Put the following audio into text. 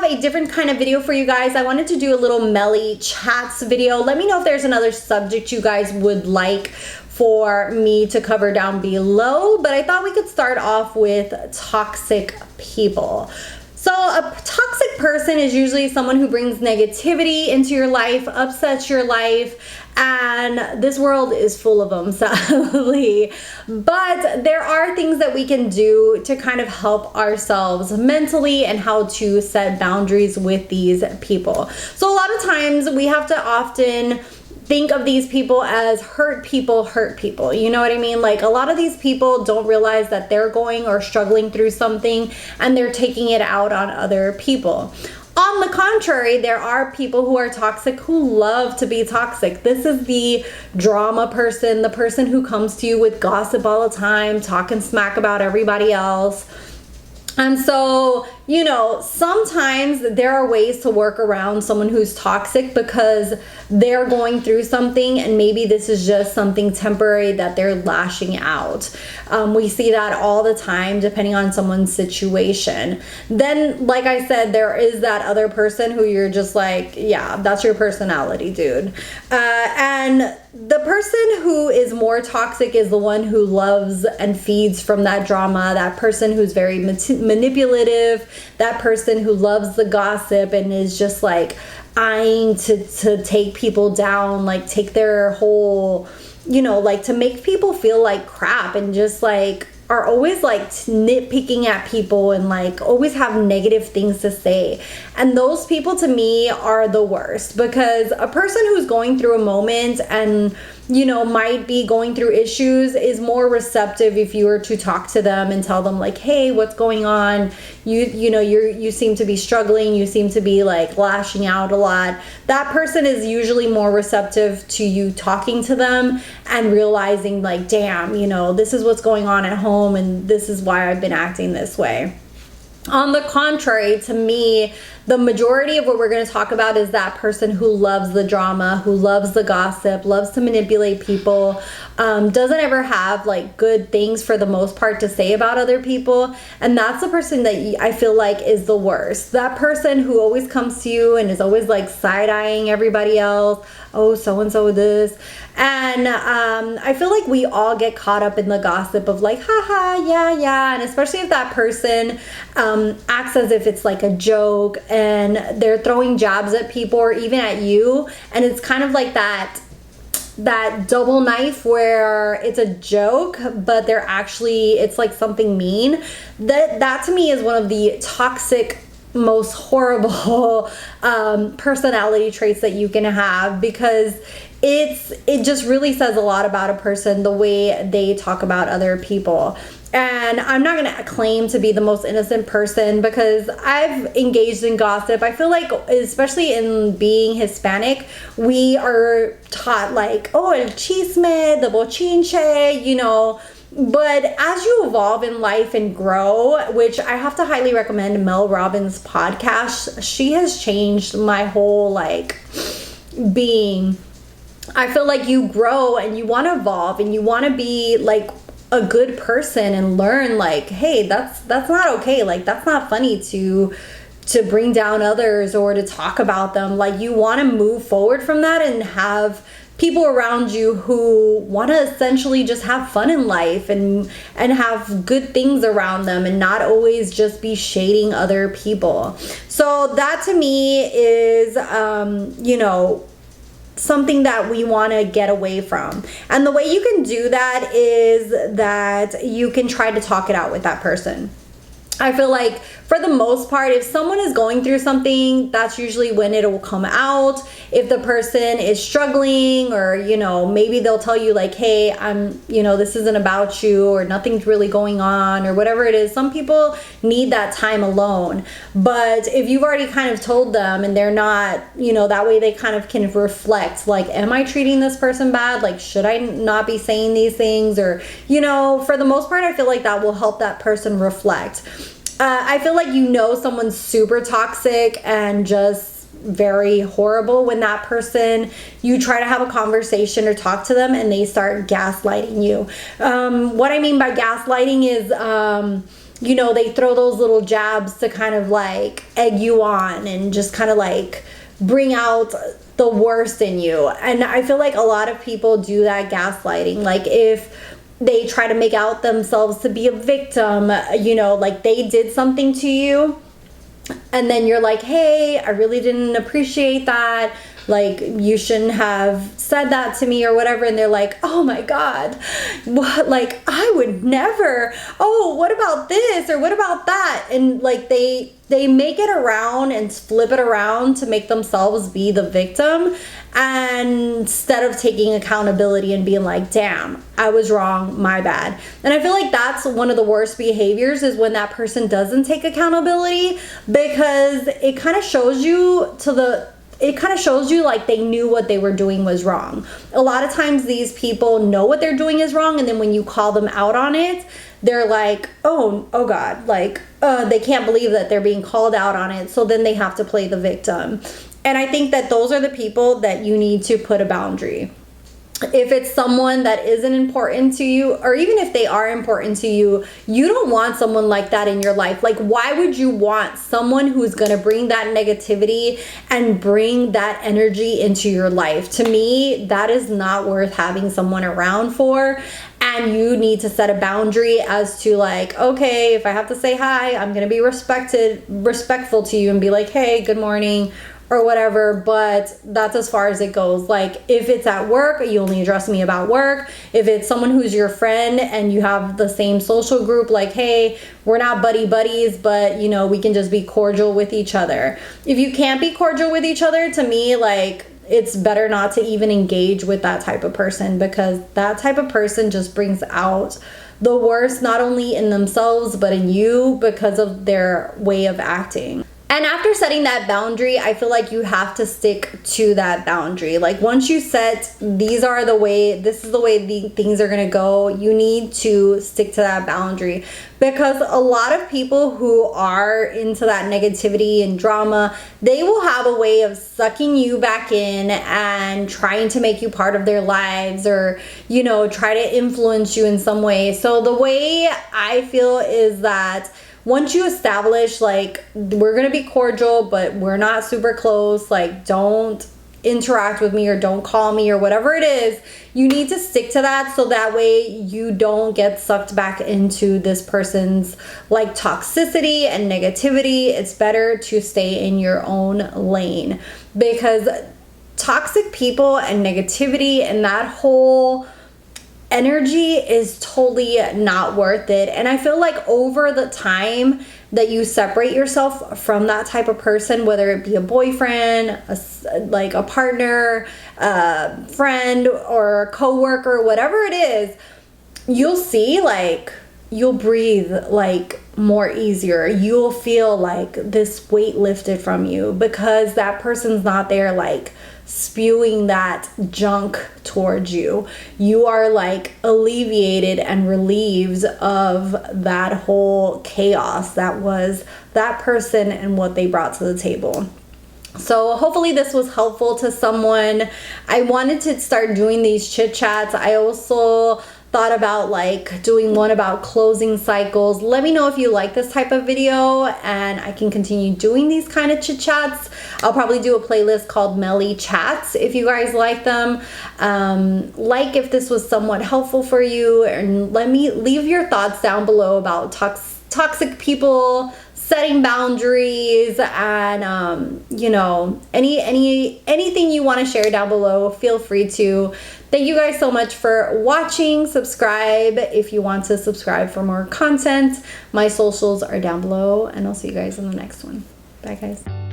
a different kind of video for you guys. I wanted to do a little Meli Chats video. Let me know if there's another subject you guys would like for me to cover down below, but I thought we could start off with toxic people. So a toxic person is usually someone who brings negativity into your life, upsets your life, and this world is full of them, sadly. But there are things that we can do to kind of help ourselves mentally and how to set boundaries with these people. So a lot of times we have to often think of these people as hurt people. You know what I mean? Like, a lot of these people don't realize that they're going or struggling through something and they're taking it out on other people. On the contrary, there are people who are toxic who love to be toxic. This is the drama person, the person who comes to you with gossip all the time, talking smack about everybody else. And so, you know, sometimes there are ways to work around someone who's toxic because they're going through something and maybe this is just something temporary that they're lashing out. We see that all the time depending on someone's situation. Then, like I said, there is that other person who you're just like, yeah, that's your personality, dude. And the person who is more toxic is the one who loves and feeds from that drama, that person who's very manipulative, that person who loves the gossip and is just like eyeing to take people down, like take their whole, you know, like to make people feel like crap and just like are always like nitpicking at people and like always have negative things to say. And those people to me are the worst, because a person who's going through a moment and, you know, might be going through issues is more receptive if you were to talk to them and tell them like, hey, what's going on? You know, you seem to be struggling. You seem to be like lashing out a lot. That person is usually more receptive to you talking to them and realizing like, damn, you know, this is what's going on at home and this is why I've been acting this way. On the contrary, to me, the majority of what we're going to talk about is that person who loves the drama, who loves the gossip, loves to manipulate people, doesn't ever have like good things for the most part to say about other people. And that's the person that I feel like is the worst. That person who always comes to you and is always like side-eyeing everybody else. Oh, so-and-so this. And I feel like we all get caught up in the gossip of like, haha, yeah. And especially if that person acts as if it's like a joke and they're throwing jabs at people or even at you. And it's kind of like that double knife where it's a joke, but they're actually, it's like something mean. That to me is one of the toxic, most horrible personality traits that you can have, because it just really says a lot about a person, the way they talk about other people. And I'm not going to claim to be the most innocent person because I've engaged in gossip. I feel like, especially in being Hispanic, we are taught like, oh, el chisme, the bochinche, you know. But as you evolve in life and grow, which I have to highly recommend Mel Robbins' podcast, she has changed my whole like being. I feel like you grow and you want to evolve and you want to be like a good person and learn like, hey, that's not okay. Like, that's not funny to bring down others or to talk about them. Like, you want to move forward from that and have people around you who want to essentially just have fun in life and have good things around them and not always just be shading other people. So that to me is, you know, something that we want to get away from. And the way you can do that is that you can try to talk it out with that person. I feel like for the most part, if someone is going through something, that's usually when it will come out. If the person is struggling, or, you know, maybe they'll tell you like, hey, you know, this isn't about you, or nothing's really going on, or whatever it is. Some people need that time alone. But if you've already kind of told them and they're not, you know, that way they kind of can reflect like, am I treating this person bad? Like, should I not be saying these things? Or, you know, for the most part, I feel like that will help that person reflect. I feel like, you know, someone's super toxic and just very horrible when that person, you try to have a conversation or talk to them and they start gaslighting you. What I mean by gaslighting is you know, they throw those little jabs to kind of like egg you on and just kind of like bring out the worst in you. And I feel like a lot of people do that gaslighting. Like if they try to make out themselves to be a victim, you know, like they did something to you and then you're like, hey, I really didn't appreciate that. Like, you shouldn't have said that to me or whatever. And they're like, oh my God, what? Like, I would never. Oh, what about this? Or what about that? And like, they make it around and flip it around to make themselves be the victim. And instead of taking accountability and being like, damn, I was wrong, my bad. And I feel like that's one of the worst behaviors, is when that person doesn't take accountability, because it kind of shows you like they knew what they were doing was wrong. A lot of times these people know what they're doing is wrong, and then when you call them out on it, they're like, oh God, like they can't believe that they're being called out on it. So then they have to play the victim. And I think that those are the people that you need to put a boundary. If it's someone that isn't important to you, or even if they are important to you, you don't want someone like that in your life. Like, why would you want someone who's going to bring that negativity and bring that energy into your life? To me, that is not worth having someone around for. And you need to set a boundary as to like, okay, if I have to say hi, I'm going to be respectful to you and be like, hey, good morning, or whatever, but that's as far as it goes. Like, if it's at work, you only address me about work. If it's someone who's your friend and you have the same social group, like, hey, we're not buddies, but you know, we can just be cordial with each other. If you can't be cordial with each other, to me, like, it's better not to even engage with that type of person, because that type of person just brings out the worst, not only in themselves, but in you, because of their way of acting. And after setting that boundary, I feel like you have to stick to that boundary. Like, once you set, this is the way the things are going to go, you need to stick to that boundary. Because a lot of people who are into that negativity and drama, they will have a way of sucking you back in and trying to make you part of their lives, or, you know, try to influence you in some way. So the way I feel is that once you establish, like, we're going to be cordial, but we're not super close, like, don't interact with me or don't call me or whatever it is, you need to stick to that, so that way you don't get sucked back into this person's like toxicity and negativity. It's better to stay in your own lane, because toxic people and negativity and that whole energy is totally not worth it. And I feel like over the time that you separate yourself from that type of person, whether it be a boyfriend, a partner, a friend, or a coworker, whatever it is, you'll see, like, you'll breathe like more easier. You'll feel like this weight lifted from you, because that person's not there like spewing that junk towards you. You are like alleviated and relieved of that whole chaos that was that person and what they brought to the table. So hopefully this was helpful to someone. I wanted to start doing these chit chats. I also thought about like doing one about closing cycles. Let me know if you like this type of video and I can continue doing these kind of chit chats. I'll probably do a playlist called Meli Chats if you guys like them. Like if this was somewhat helpful for you, and let me leave your thoughts down below about toxic people, setting boundaries, and you know, anything you want to share down below, feel free to. Thank you guys so much for watching. Subscribe if you want to subscribe for more content. My socials are down below, and I'll see you guys in the next one. Bye guys.